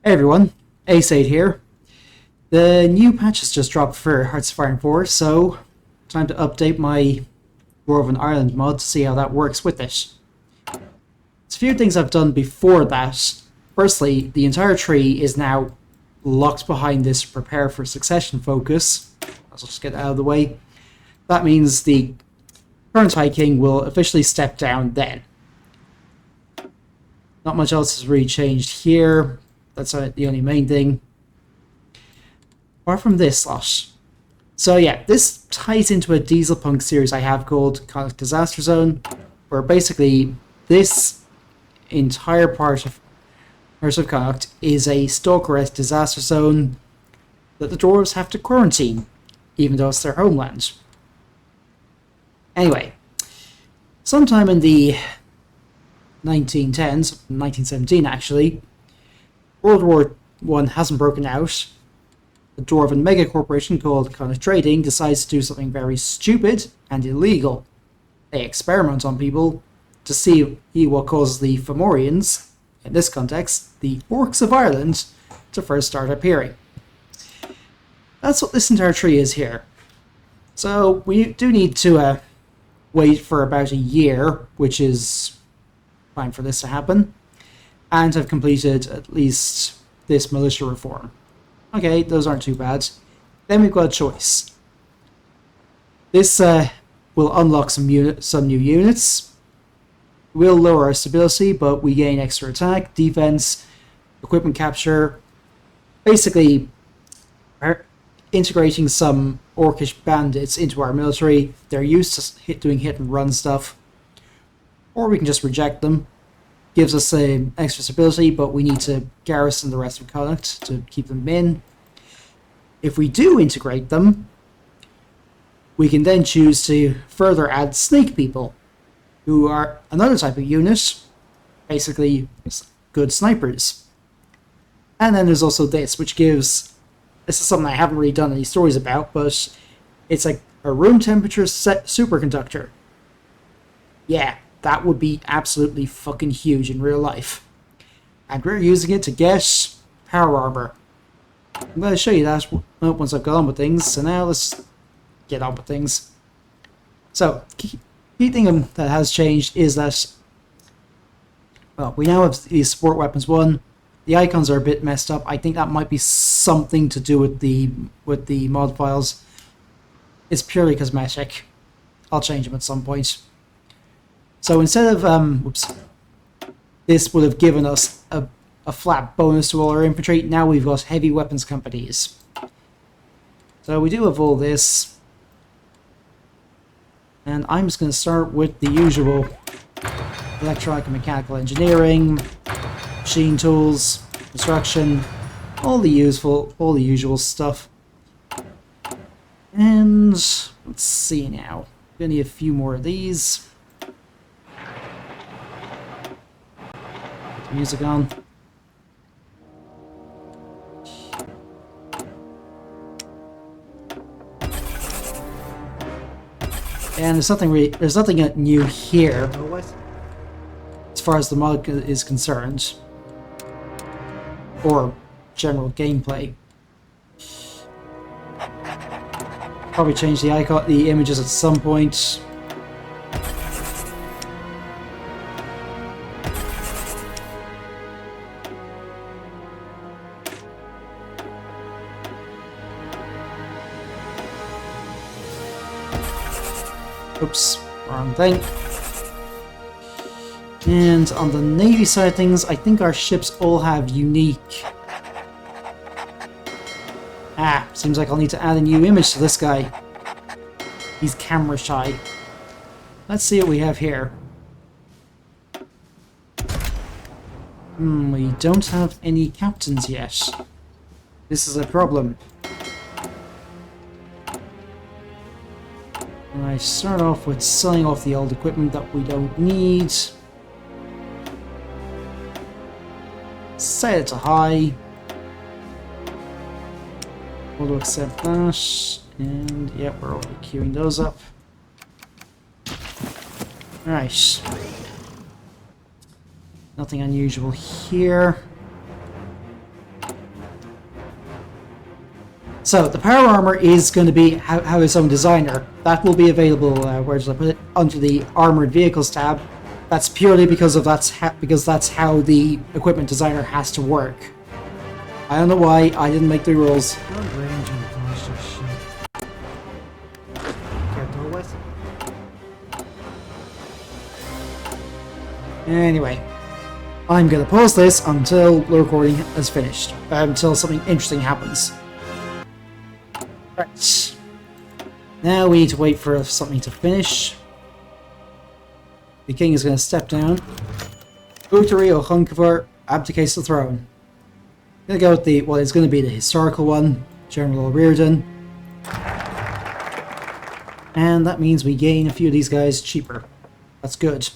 Hey everyone, Ace8 here. The new patch has just dropped for Hearts of Iron 4, so time to update my Dwarven Ireland mod to see how that works with it. There's a few things I've done before that. Firstly, the entire tree is now locked behind this prepare for succession focus. I'll just get that out of the way. That means the current High King will officially step down then. Not much else has really changed here. That's the only main thing. Apart from this lot. So yeah, this ties into a diesel punk series I have called Connacht Disaster Zone, where basically this entire part of Hearts of Connacht is a stalker-esque disaster zone that the dwarves have to quarantine, even though it's their homeland. Anyway, sometime in the 1910s, 1917 actually, World War I hasn't broken out. The Dwarven mega corporation called Connacht Trading decides to do something very stupid and illegal. They experiment on people to see what causes the Fomorians, in this context, the Orcs of Ireland, to first start appearing. That's what this entire tree is here. So we do need to wait for about a year, which is fine for this to happen, and have completed at least this militia reform. Okay, those aren't too bad. Then we've got a choice. This will unlock some new units. We'll lower our stability, but we gain extra attack, defense, equipment capture. Basically, integrating some orcish bandits into our military. They're used to doing hit and run stuff. Or we can just reject them. Gives us extra stability, but we need to garrison the rest of Connacht to keep them in. If we do integrate them, we can then choose to further add snake people, who are another type of unit, basically good snipers. And then there's also this, which gives, this is something I haven't really done any stories about, but it's like a room temperature superconductor. Yeah, that would be absolutely fucking huge in real life. And we're using it to get power armor. I'm going to show you that once I've got on with things, so now let's get on with things. So, key thing that has changed is that, well, we now have these support weapons 1. The icons are a bit messed up. I think that might be something to do with the mod files. It's purely cosmetic. I'll change them at some point. So instead of, this would have given us a flat bonus to all our infantry, now we've got heavy weapons companies. So we do have all this. And I'm just going to start with the usual electronic and mechanical engineering, machine tools, construction, all the usual stuff. And let's see now. We're going to need a few more of these. Put the music on. And there's nothing new here as far as the mod is concerned, or general gameplay. Probably change the images at some point. Oops, wrong thing. And on the Navy side of things, I think our ships all have unique... seems like I'll need to add a new image to this guy. He's camera shy. Let's see what we have here. We don't have any captains yet. This is a problem. I start off with selling off the old equipment that we don't need. Set it to high. We'll accept that. And yep, we're already queuing those up. Right. Nothing unusual here. So the power armor is going to be have its own designer. That will be available. Where did I put it? Under the armored vehicles tab. That's purely because that's how the equipment designer has to work. I don't know why. I didn't make the rules. Anyway, I'm gonna pause this until the recording is finished. Until something interesting happens. Right. Now we need to wait for something to finish. The king is going to step down. Utari O'Huncover abdicates the throne. I'm going to go with the, well, it's going to be the historical one, General O'Riordan. And that means we gain a few of these guys cheaper. That's good.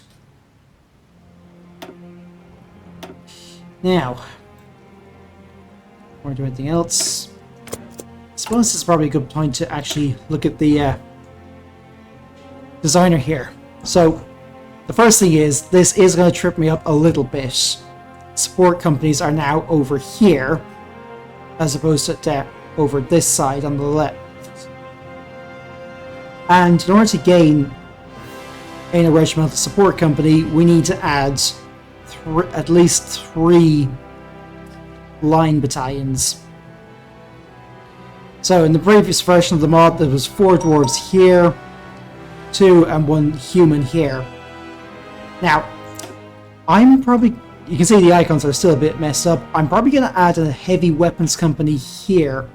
Now, want to do anything else? I suppose this is probably a good point to actually look at the designer here. So, the first thing is, this is going to trip me up a little bit. Support companies are now over here, as opposed to over this side on the left. And in order to gain a regimental support company, we need to add at least 3 line battalions. So in the previous version of the mod, there was 4 dwarves here, 2 and 1 human here. Now, I'm probably, you can see the icons are still a bit messed up. I'm probably going to add a heavy weapons company here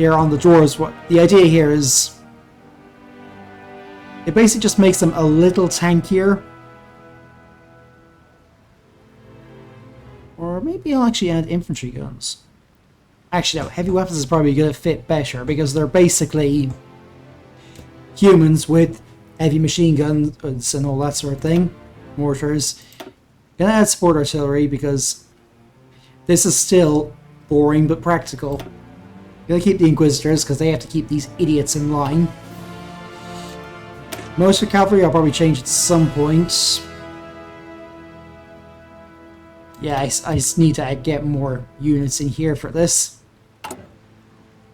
on the dwarves. What the idea here is, it basically just makes them a little tankier. Or maybe I'll actually add infantry guns. Actually, no, heavy weapons is probably going to fit better because they're basically humans with heavy machine guns and all that sort of thing. Mortars. Gonna add support artillery because this is still boring but practical. Gonna keep the Inquisitors because they have to keep these idiots in line. Most of the cavalry I'll probably change at some point. Yeah, I just need to get more units in here for this.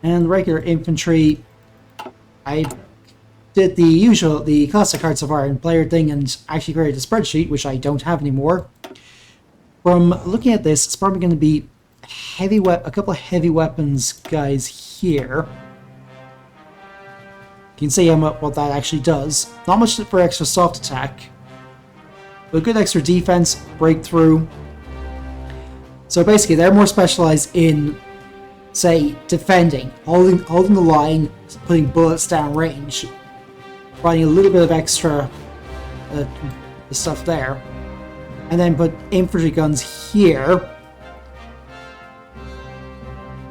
And regular infantry, I did the classic Hearts of Iron player thing and actually created a spreadsheet, which I don't have anymore. From looking at this, it's probably going to be a couple of heavy weapons guys here. You can see what that actually does. Not much for extra soft attack, but good extra defense, breakthrough. So basically, they're more specialized in, say, defending, holding the line, putting bullets down range, providing a little bit of extra stuff there, and then put infantry guns here.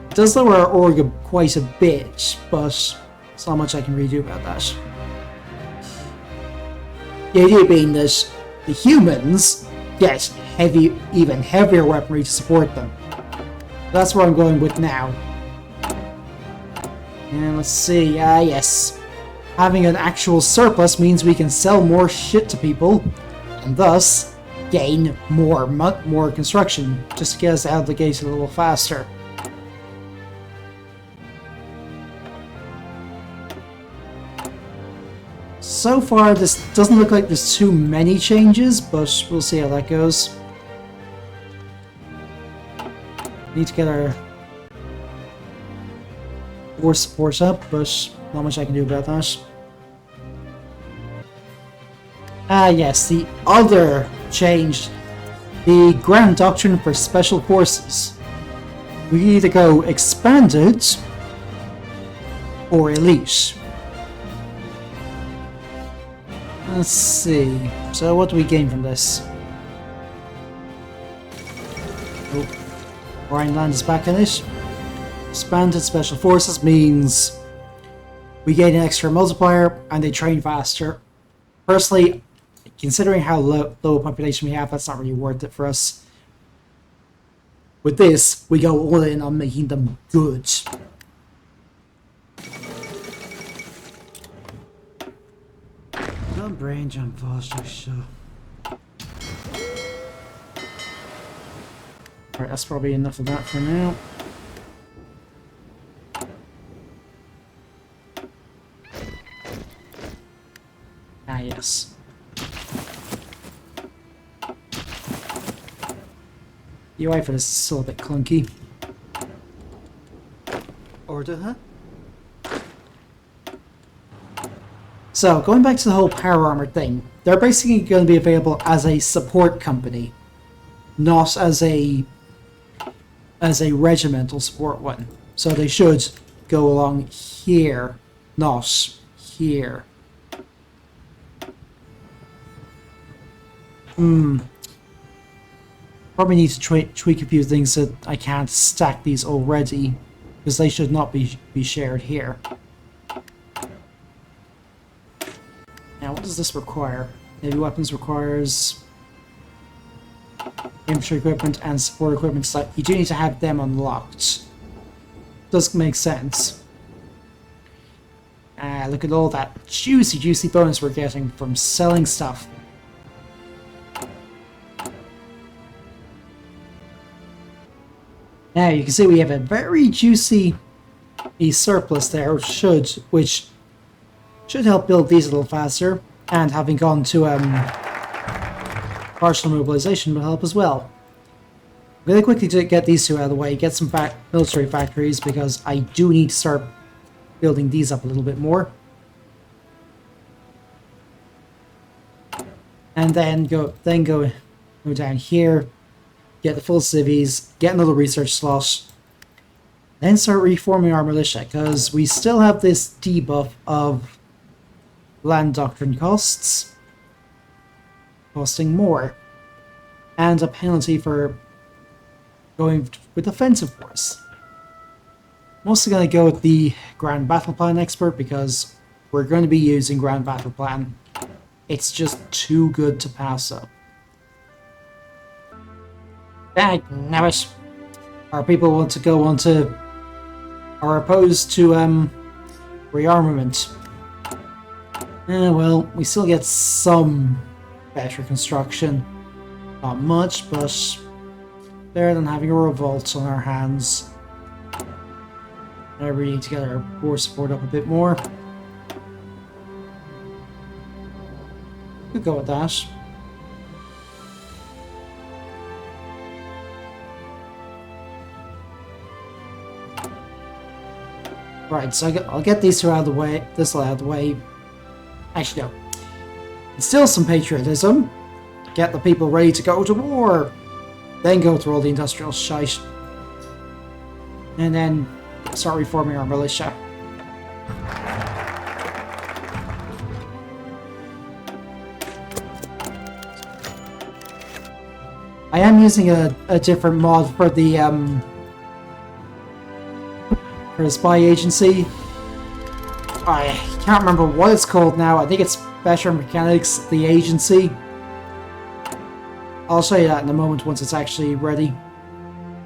It does lower our org quite a bit, but there's not much I can really do about that. The idea being that the humans get even heavier weaponry to support them. That's where I'm going with now. And let's see, yes. Having an actual surplus means we can sell more shit to people, and thus gain more construction, just to get us out of the gate a little faster. So far, this doesn't look like there's too many changes, but we'll see how that goes. Need to get our war support up, but not much I can do about that. Yes, the other change, the Grand Doctrine for Special Forces. We either go Expanded or Elite. Let's see. So what do we gain from this? Oh, Rhineland is back in it. Expanded Special Forces means we gain an extra multiplier and they train faster. Personally, considering how low a population we have, that's not really worth it for us. With this, we go all in on making them good. Brain jump faster, so. Alright, that's probably enough of that for now. Yes. The UI for this is still a bit clunky. Order, huh? So, going back to the whole power armor thing, they're basically going to be available as a support company, not as a regimental support one. So they should go along here, not here. Probably need to tweak a few things so that I can't stack these already, because they should not be shared here. Now, what does this require? Heavy weapons requires infantry equipment and support equipment, so you do need to have them unlocked. Does make sense. Look at all that juicy bonus we're getting from selling stuff. Now you can see we have a very juicy surplus there, which should help build these a little faster, and having gone to partial mobilization will help as well. Really quickly to get these two out of the way, get some military factories, because I do need to start building these up a little bit more. And then go down here, get the full civies, get another research slot, then start reforming our militia, because we still have this debuff of land doctrine costs, costing more, and a penalty for going with offensive force. I'm also going to go with the Grand Battle Plan expert, because we're going to be using Grand Battle Plan. It's just too good to pass up. Dagnabbit. Our people want to go on to, are opposed to rearmament. Well, we still get some better construction. Not much, but better than having a revolt on our hands. Now we need to get our war support up a bit more. Could go with that. Right, so I'll get these two out of the way, this out of the way. Actually, no. Instill some patriotism. Get the people ready to go to war. Then go through all the industrial shite. And then start reforming our militia. I am using a different mod for the spy agency. I can't remember what it's called now. I think it's Better Mechanics, the agency. I'll show you that in a moment once it's actually ready.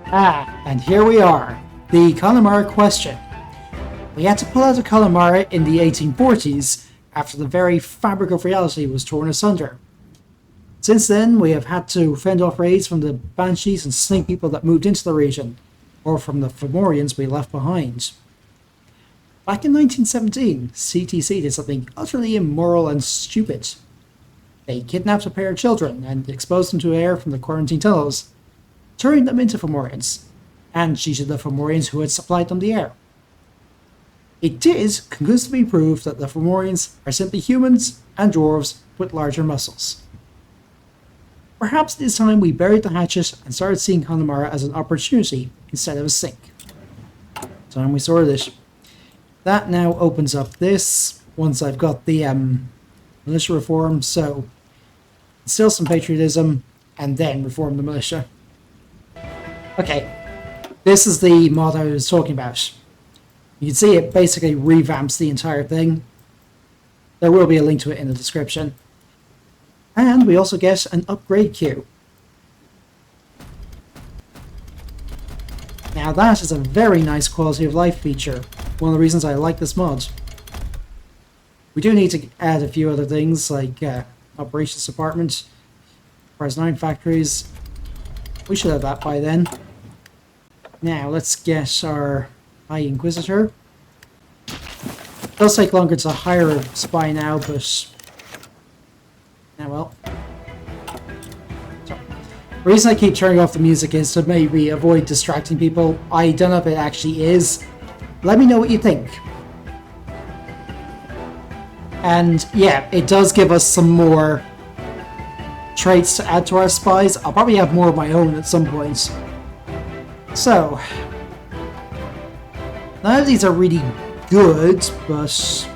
And here we are. The Connemara question. We had to pull out of Connemara in the 1840s after the very fabric of reality was torn asunder. Since then, we have had to fend off raids from the Banshees and Snake people that moved into the region, or from the Fomorians we left behind. Back in 1917, CTC did something utterly immoral and stupid. They kidnapped a pair of children and exposed them to air from the quarantine tunnels, turning them into Fomorians, and cheated the Fomorians who had supplied them the air. It did conclusively prove that the Fomorians are simply humans and dwarves with larger muscles. Perhaps it is time we buried the hatchet and started seeing Connemara as an opportunity instead of a sink. Time we sorted it. That now opens up this, once I've got the militia reform, so instill some patriotism, and then reform the militia. Okay, this is the mod I was talking about. You can see it basically revamps the entire thing. There will be a link to it in the description. And we also get an upgrade queue. Now that is a very nice quality of life feature. One of the reasons I like this mod. We do need to add a few other things like operations department, Prize 9 factories. We should have that by then. Now let's get our High Inquisitor. It does take longer to hire a spy now, but The reason I keep turning off the music is to maybe avoid distracting people. I don't know if it actually is. Let me know what you think. And yeah, it does give us some more traits to add to our spies. I'll probably have more of my own at some point. So, none of these are really good, but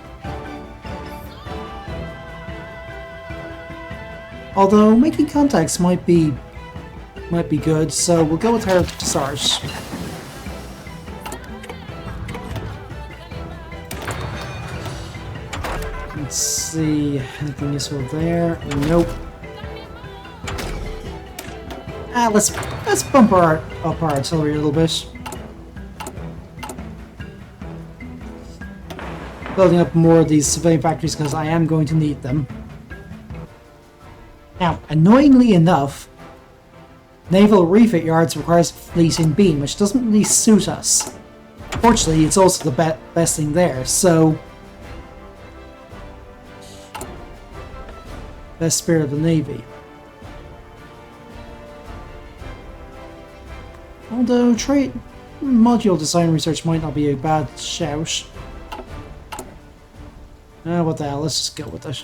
although making contacts might be good, so we'll go with her to start. Let's see, anything useful there? Nope. Let's bump up our artillery a little bit. Building up more of these civilian factories because I am going to need them. Now, annoyingly enough, naval refit yards requires fleet in beam, which doesn't really suit us. Fortunately, it's also the best thing there, so best spirit of the Navy. Although trait module design research might not be a bad shout. What the hell, let's just go with it.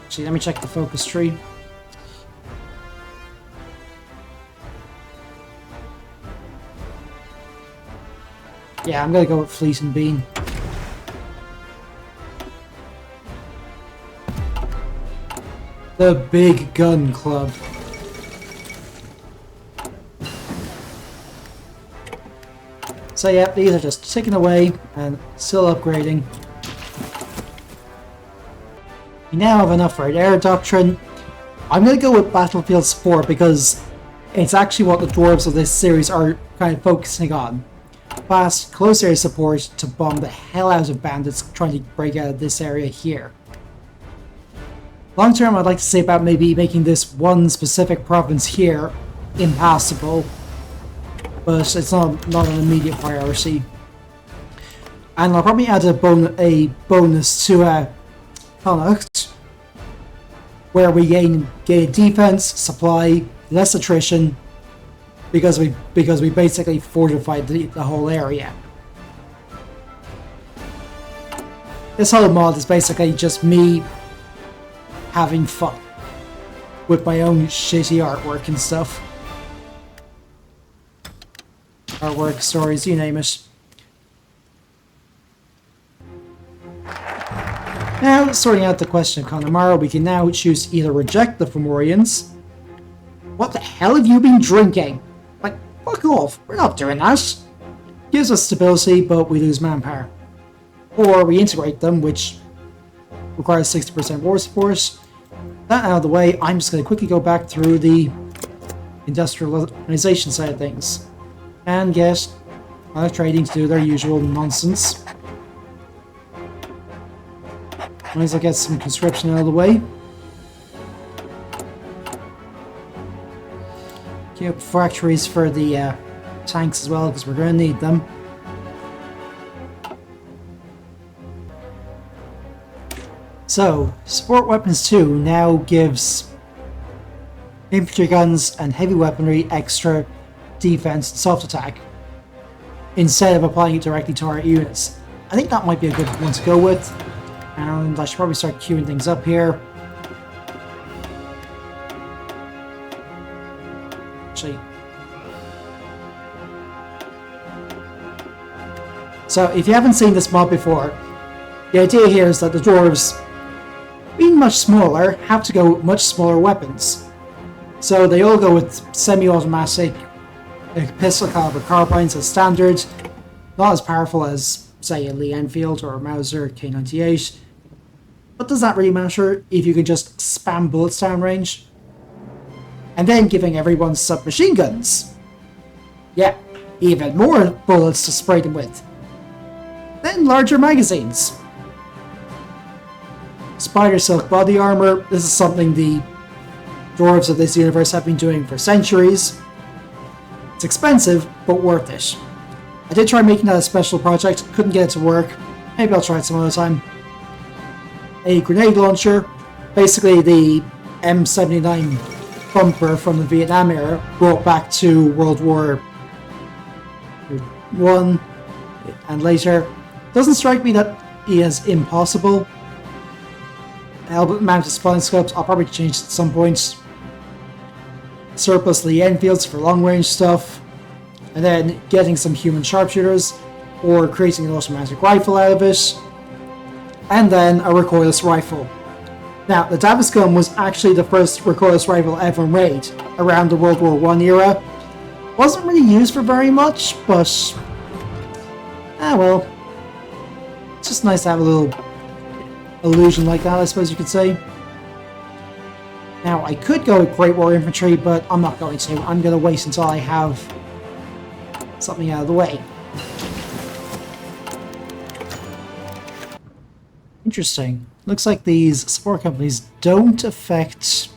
Actually, let me check the focus tree. Yeah, I'm gonna go with fleet and beam. The Big Gun Club. So yeah, these are just ticking away and still upgrading. We now have enough for an air doctrine. I'm going to go with battlefield support because it's actually what the dwarves of this series are kind of focusing on. Fast, close air support to bomb the hell out of bandits trying to break out of this area here. Long term, I'd like to say about maybe making this one specific province here impassable, but it's not an immediate priority. And I'll probably add a bonus to Connacht, where we gain defense, supply, less attrition, because we basically fortified the whole area. This whole mod is basically just me having fun with my own shitty artwork and stuff. Artwork, stories, you name it. Now, sorting out the question of Connemara, we can now choose to either reject the Fomorians. What the hell have you been drinking? Like, fuck off, we're not doing that. Gives us stability, but we lose manpower. Or we integrate them, which requires 60% war support. That out of the way, I'm just going to quickly go back through the industrialization side of things and get trading to do their usual nonsense. Might as well get some conscription out of the way. Keep up factories for the tanks as well, because we're going to need them. So, support weapons 2 now gives infantry guns and heavy weaponry extra defense and soft attack, instead of applying it directly to our units. I think that might be a good one to go with. And I should probably start queuing things up here. Actually. So, if you haven't seen this mod before, the idea here is that the dwarves, being much smaller, have to go with much smaller weapons. So they all go with semi-automatic pistol caliber carbines as standard, not as powerful as, say, a Lee Enfield or a Mauser K98. But does that really matter if you can just spam bullets down range? And then giving everyone submachine guns. Yeah, even more bullets to spray them with. Then larger magazines. Spider silk body armor. This is something the dwarves of this universe have been doing for centuries. It's expensive, but worth it. I did try making that a special project, couldn't get it to work. Maybe I'll try it some other time. A grenade launcher. Basically the M79 bumper from the Vietnam era brought back to World War One and later. Doesn't strike me that he is impossible. Helmet mounted spine scopes, I'll probably change at some point. Surplus Lee Enfields for long range stuff. And then getting some human sharpshooters, or creating an automatic rifle out of it. And then a recoilless rifle. Now, the Davis gun was actually the first recoilless rifle ever made around the World War I era. Wasn't really used for very much, but well. It's just nice to have a little illusion like that, I suppose you could say. Now, I could go with Great War Infantry, but I'm not going to. I'm going to wait until I have something out of the way. Interesting. Looks like these support companies don't affect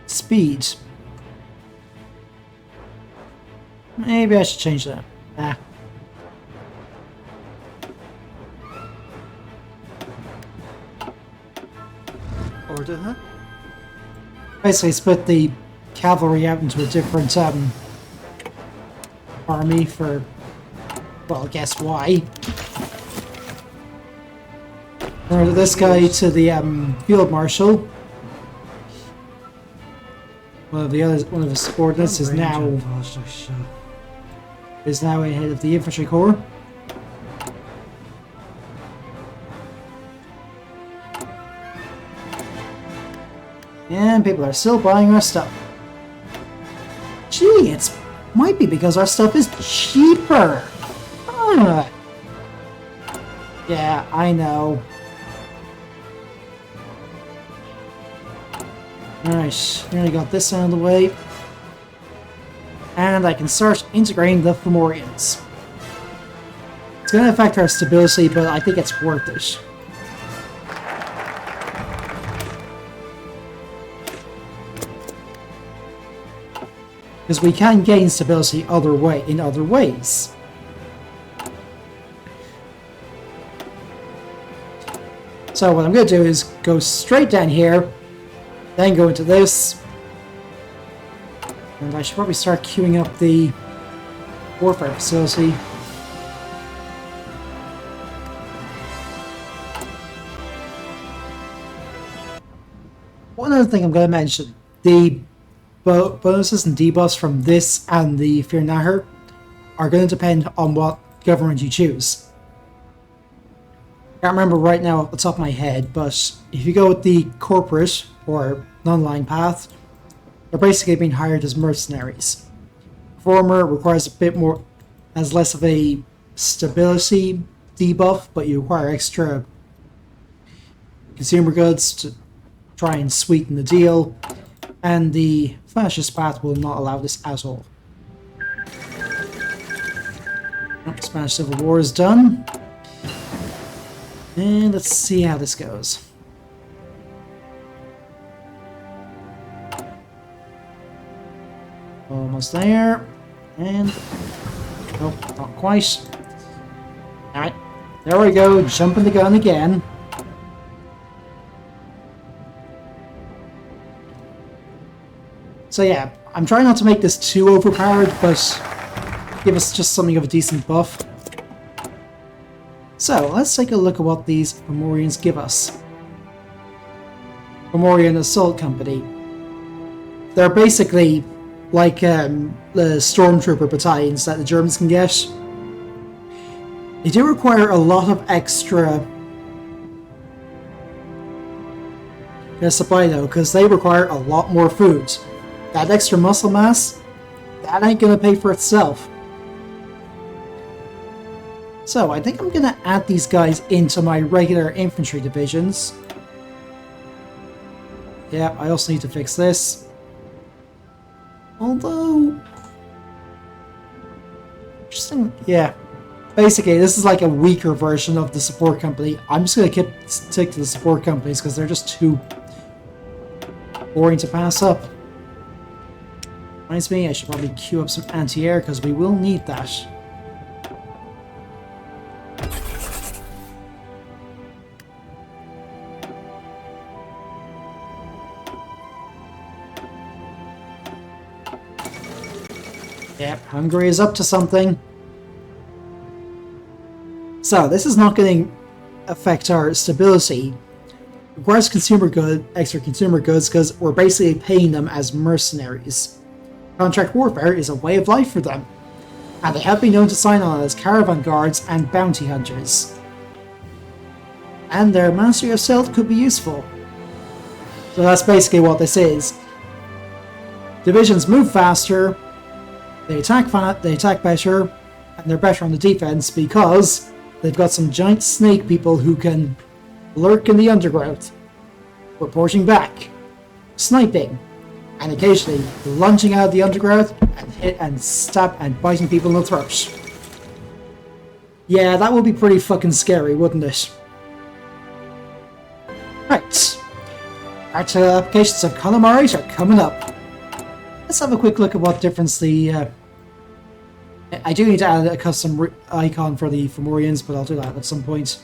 speed. Maybe I should change that. Order, huh? Basically split the cavalry out into a different army for, well, guess why. Order this guy to the field marshal. One of his subordinates is now ahead of the infantry corps. And people are still buying our stuff. Gee, it might be because our stuff is cheaper. Yeah, I know. Alright, nearly got this out of the way. And I can start integrating the Fomorians. It's going to affect our stability, but I think it's worth it. Because we can gain stability in other ways. So what I'm going to do is go straight down here, then go into this, and I should probably start queuing up the warfare facility. One other thing I'm going to mention, the bonuses and debuffs from this and the Fear Nahar are going to depend on what government you choose. I can't remember right now off the top of my head, but if you go with the corporate or non-line path, they're basically being hired as mercenaries. Former requires a bit more, has less of a stability debuff, but you require extra consumer goods to try and sweeten the deal, and the fascist path will not allow this at all. Spanish Civil War is done. And let's see how this goes. Almost there. And nope, not quite. Alright, there we go, jumping the gun again. So yeah, I'm trying not to make this too overpowered, but give us just something of a decent buff. So, let's take a look at what these Fomorians give us. Fomorian Assault Company. They're basically like the Stormtrooper battalions that the Germans can get. They do require a lot of extra supply though, because they require a lot more food. That extra muscle mass, that ain't gonna pay for itself. So, I think I'm going to add these guys into my regular infantry divisions. Yeah, I also need to fix this. Although... interesting. Yeah. Basically, this is like a weaker version of the support company. I'm just going to stick to the support companies because they're just too boring to pass up. Reminds me, I should probably queue up some anti-air because we will need that. Yep, Hungary is up to something. So this is not going to affect our stability. It requires extra consumer goods, because we're basically paying them as mercenaries. Contract warfare is a way of life for them, and they have been known to sign on as caravan guards and bounty hunters. And their mastery of stealth could be useful. So that's basically what this is. Divisions move faster, they attack better, and they're better on the defense because they've got some giant snake people who can lurk in the undergrowth, reporting back, sniping, and occasionally lunging out of the undergrowth and hit and stab and biting people in the throat. Yeah, that would be pretty fucking scary, wouldn't it? Right. Practical applications of Connemara are coming up. Let's have a quick look at what difference the... I do need to add a custom icon for the Fomorians, but I'll do that at some point.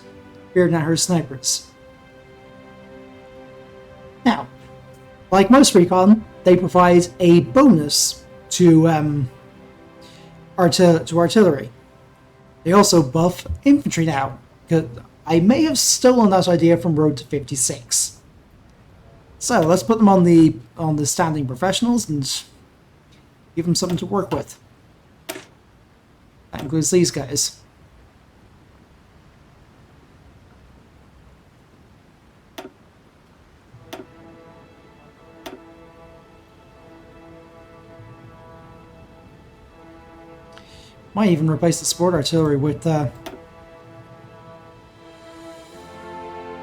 Beard and her snipers. Now, like most recon, they provide a bonus to artillery. They also buff infantry now. I may have stolen that idea from Road to 56. So let's put them on the standing professionals and give them something to work with. That includes these guys. Might even replace the sport artillery with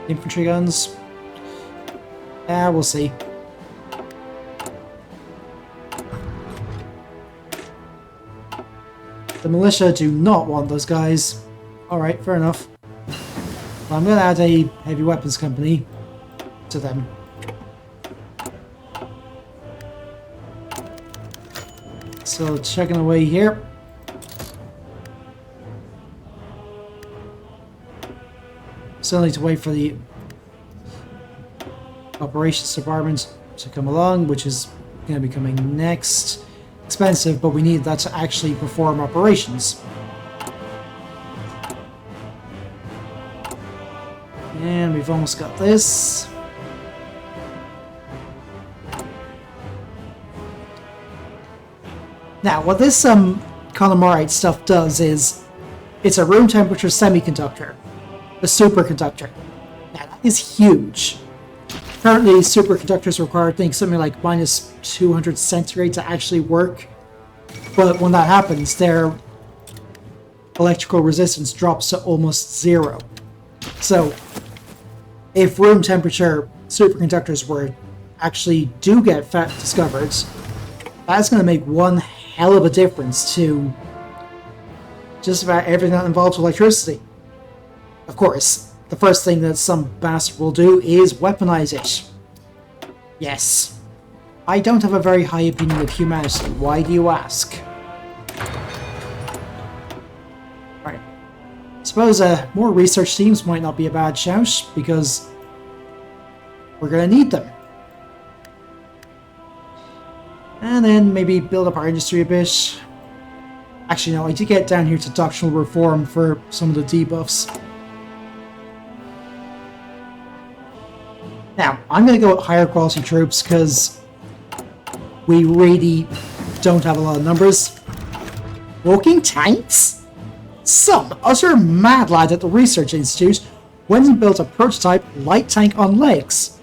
infantry guns. We'll see. The militia do not want those guys. Alright, fair enough. Well, I'm going to add a heavy weapons company to them. So, checking away here. Still need to wait for the operations department to come along, which is going to be coming next. Expensive, but we need that to actually perform operations. And we've almost got this. Now, what this Connemara stuff does is it's a room temperature semiconductor, a superconductor. Now, that is huge. Currently, superconductors require things something like minus 200 centigrade to actually work. But when that happens, their electrical resistance drops to almost zero. So, if room temperature superconductors do get discovered, that's going to make one hell of a difference to just about everything that involves electricity. Of course, the first thing that some bastard will do is weaponize it. Yes. I don't have a very high opinion of humanity. Why do you ask? Right. Suppose more research teams might not be a bad shout, because we're going to need them. And then maybe build up our industry a bit. Actually, no, I did get down here to doctrinal reform for some of the debuffs. Now, I'm going to go with higher quality troops because we really don't have a lot of numbers. Walking tanks? Some utter mad lad at the Research Institute went and built a prototype light tank on legs.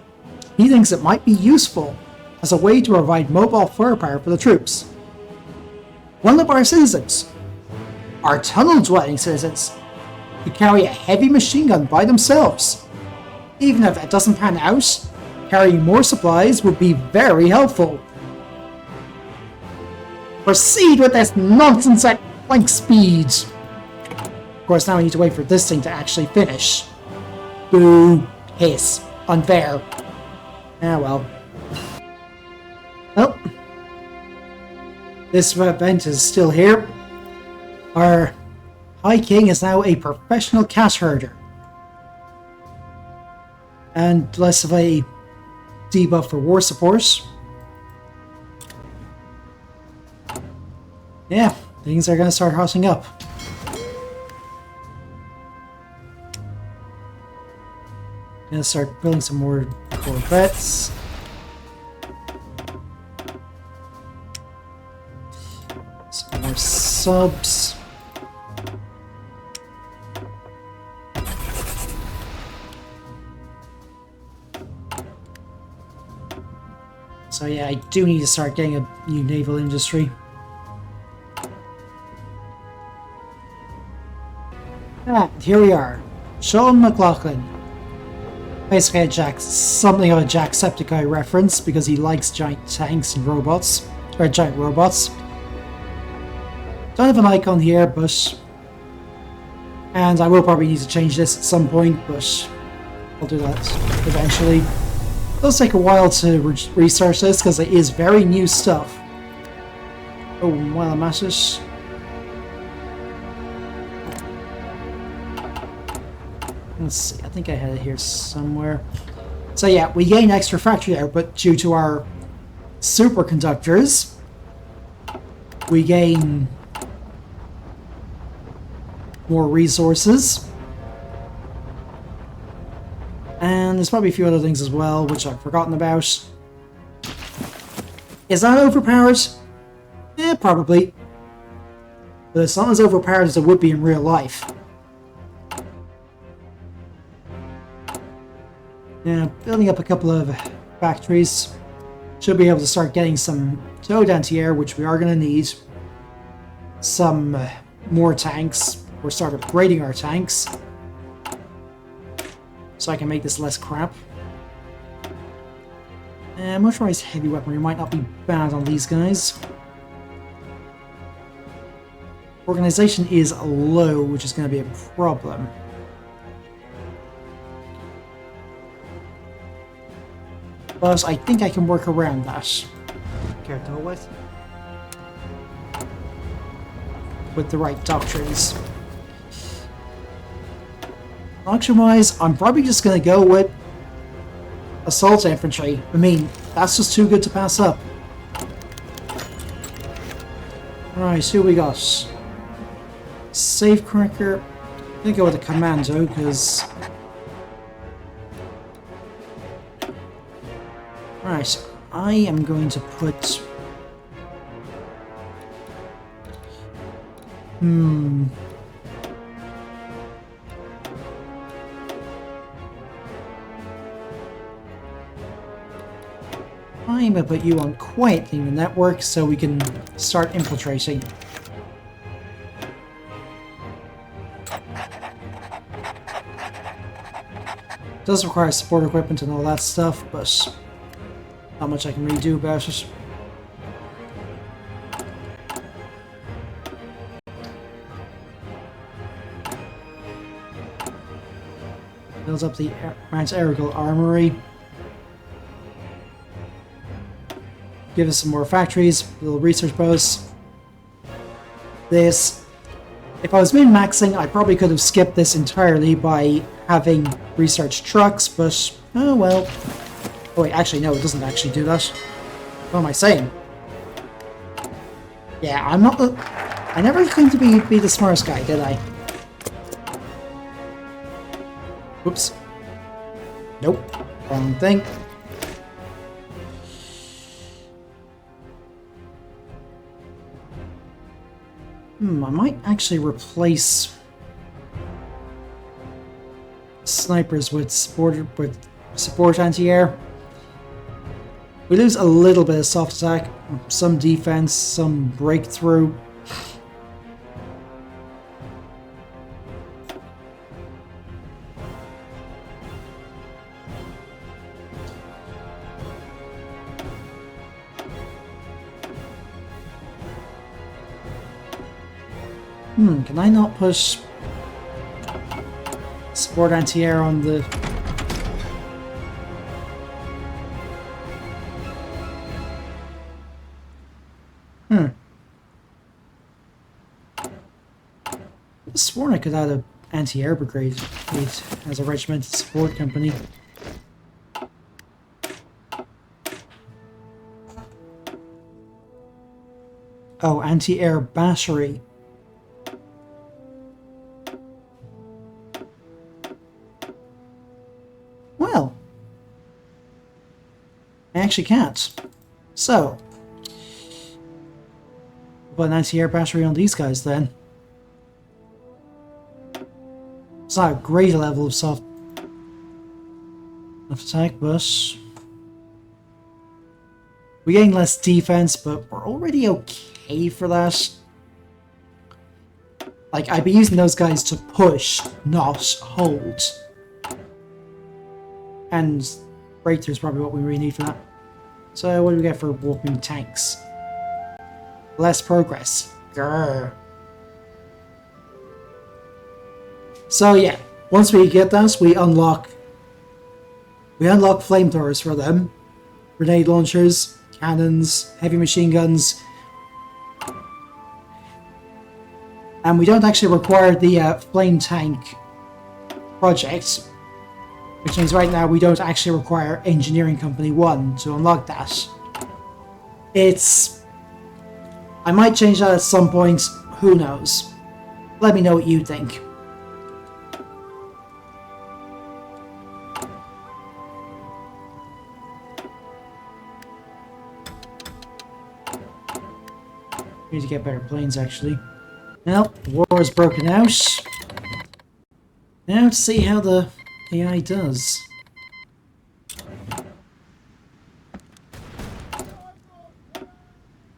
He thinks it might be useful as a way to provide mobile firepower for the troops. One of our citizens, our tunnel-dwelling citizens, could carry a heavy machine gun by themselves. Even if that doesn't pan out, carrying more supplies would be very helpful. Proceed with this nonsense at blank speed. Of course, now we need to wait for this thing to actually finish. Boo. Hiss. Unfair. Ah, well. Well. This event is still here. Our High King is now a professional cat herder. And less of a debuff for war support. Yeah, things are gonna start hotting up. Gonna start building some more corvettes. Some more subs. So yeah, I do need to start getting a new naval industry. Ah, here we are. Sean McLaughlin. Basically something of a Jacksepticeye reference because he likes giant tanks and robots. Or giant robots. Don't have an icon here, but... And I will probably need to change this at some point, but I'll do that eventually. It does take a while to research this because it is very new stuff. Oh, while I'm at it. Let's see, I think I had it here somewhere. So yeah, we gain extra factory output due to our superconductors. We gain more resources. And there's probably a few other things as well, which I've forgotten about. Is that overpowered? Yeah, probably. But it's not as overpowered as it would be in real life. Yeah, building up a couple of factories. Should be able to start getting some towed anti-air, which we are going to need. Some more tanks, or start upgrading our tanks. So I can make this less crap. Motorized heavy weaponry might not be bad on these guys. Organization is low, which is going to be a problem. But I think I can work around that. Careful with the right doctrines. Auction-wise, I'm probably just going to go with assault infantry. I mean, that's just too good to pass up. Alright, who we got? Safecracker. I'm going to go with a commando, because... Alright, I am going to put... I'm going to put you on quietly in the network so we can start infiltrating. Does require support equipment and all that stuff, but not much I can really do about it. Builds up the Mount Erigal Armory. Give us some more factories, little research posts. This, if I was min-maxing, I probably could have skipped this entirely by having research trucks, but oh well. Oh wait, actually no, it doesn't actually do that. What am I saying? Yeah, I'm not the... I never claimed to be the smartest guy, did I? Whoops. Nope. Wrong thing. I might actually replace snipers with support anti-air. We lose a little bit of soft attack, some defense, some breakthrough. Can I not push support anti-air on the... I sworn I could add an anti-air brigade as a regimental support company. Oh, anti-air battery. Well, I actually can't. So, put an anti-air battery on these guys then. It's not a great level of soft attack, but we gain less defense, but we're already okay for that. Like, I'd be using those guys to push, not hold. And breakthrough is probably what we really need for that. So what do we get for warping tanks? Less progress. Grr. So yeah, once we get that, we unlock flamethrowers for them, grenade launchers, cannons, heavy machine guns, and we don't actually require the flame tank project, which means right now we don't actually require Engineering Company 1 to unlock that. I might change that at some point, who knows. Let me know what you think. Need to get better planes, actually. Well, the war is broken out. Now to see how the AI does.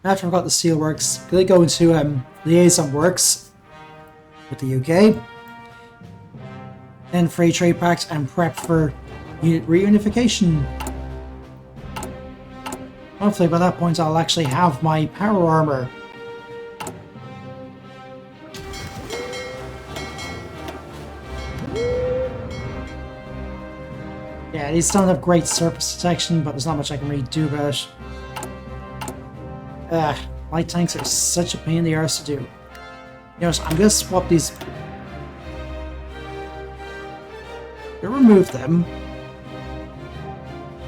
After I've got the steelworks, they go into liaison works with the UK. Then free trade pact and prep for unit reunification. Hopefully by that point I'll actually have my power armor. Yeah, these don't have great surface detection, but there's not much I can really do about it. Light tanks are such a pain in the arse to do. You know, I'm gonna swap these. To remove them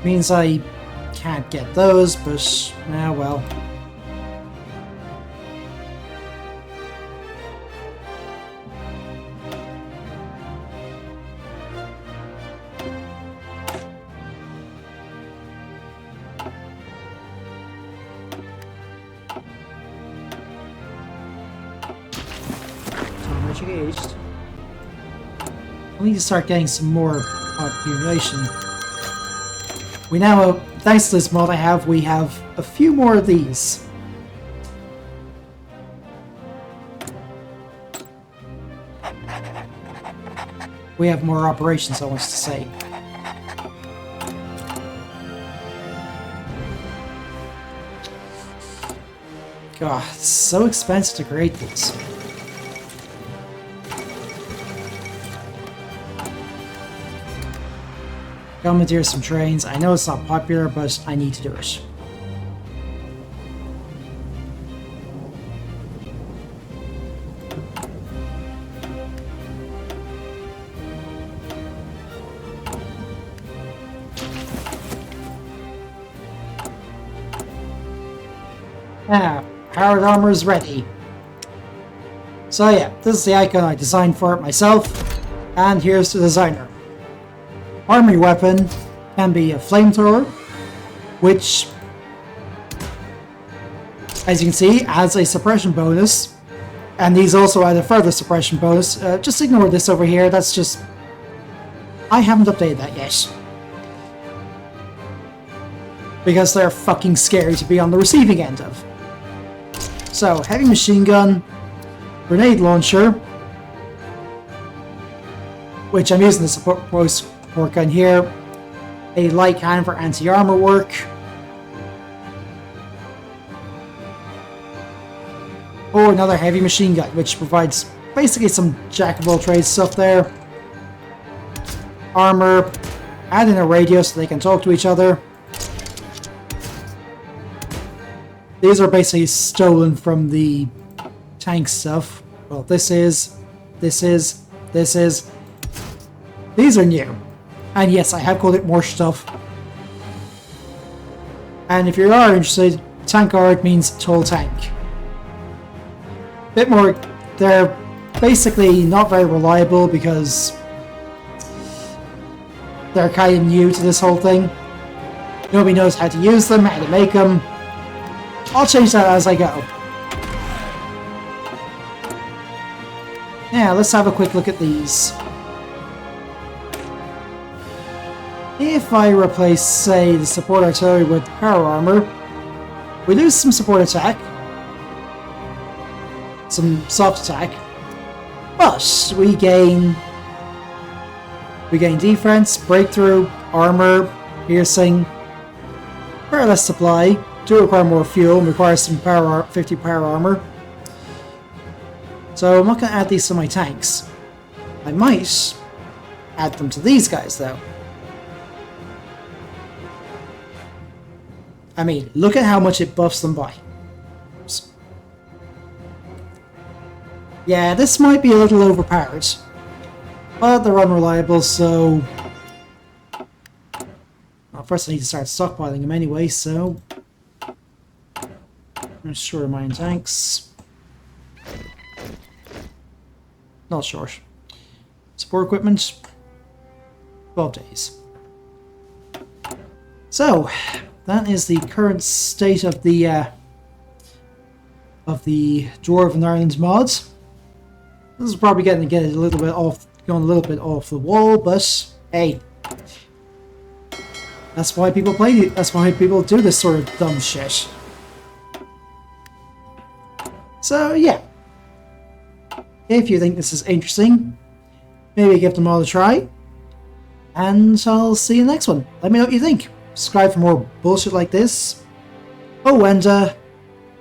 means I can't get those, but well. Engaged. I need to start getting some more accumulation. We now, thanks to this mod we have a few more of these. We have more operations, I want to say. God, it's so expensive to create these. Commandeer some trains. I know it's not popular, but I need to do it. Powered armor is ready. So yeah, this is the icon I designed for it myself, and here's the designer. Army weapon can be a flamethrower, which, as you can see, adds a suppression bonus, and these also add a further suppression bonus. Just ignore this over here, that's just... I haven't updated that yet. Because they're fucking scary to be on the receiving end of. So, heavy machine gun, grenade launcher, which I'm using the support gun here, a light cannon for anti-armor work, or another heavy machine gun, which provides basically some jack-of-all-trades stuff there. Armor, add in a radio so they can talk to each other. These are basically stolen from the tank stuff. Well, this is. These are new. And yes, I have called it more stuff. And if you are interested, tank guard means tall tank. bit more. They're basically not very reliable because they're kind of new to this whole thing. Nobody knows how to use them, how to make them. I'll change that as I go. Now, let's have a quick look at these. If I replace, say, the support artillery with power armor, we lose some support attack, some soft attack, but we gain defense, breakthrough, armor, piercing, far less supply, do require more fuel, and require some 50 power armor. So I'm not going to add these to my tanks. I might add them to these guys though. I mean, look at how much it buffs them by. Yeah, this might be a little overpowered, but they're unreliable, so... Well, first I need to start stockpiling them anyway, so... I'm short of my tanks. Not short. Support equipment, 12 days. So, that is the current state of the Dwarven Ireland mods. This is probably going a little bit off, going a little bit off the wall, but hey, that's why people play it. That's why people do this sort of dumb shit. So yeah, if you think this is interesting, maybe give them all a try, and I'll see you next one. Let me know what you think. Subscribe for more bullshit like this. Oh, and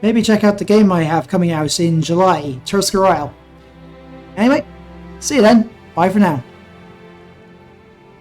maybe check out the game I have coming out in July, Tursker Isle. Anyway, see you then. Bye for now.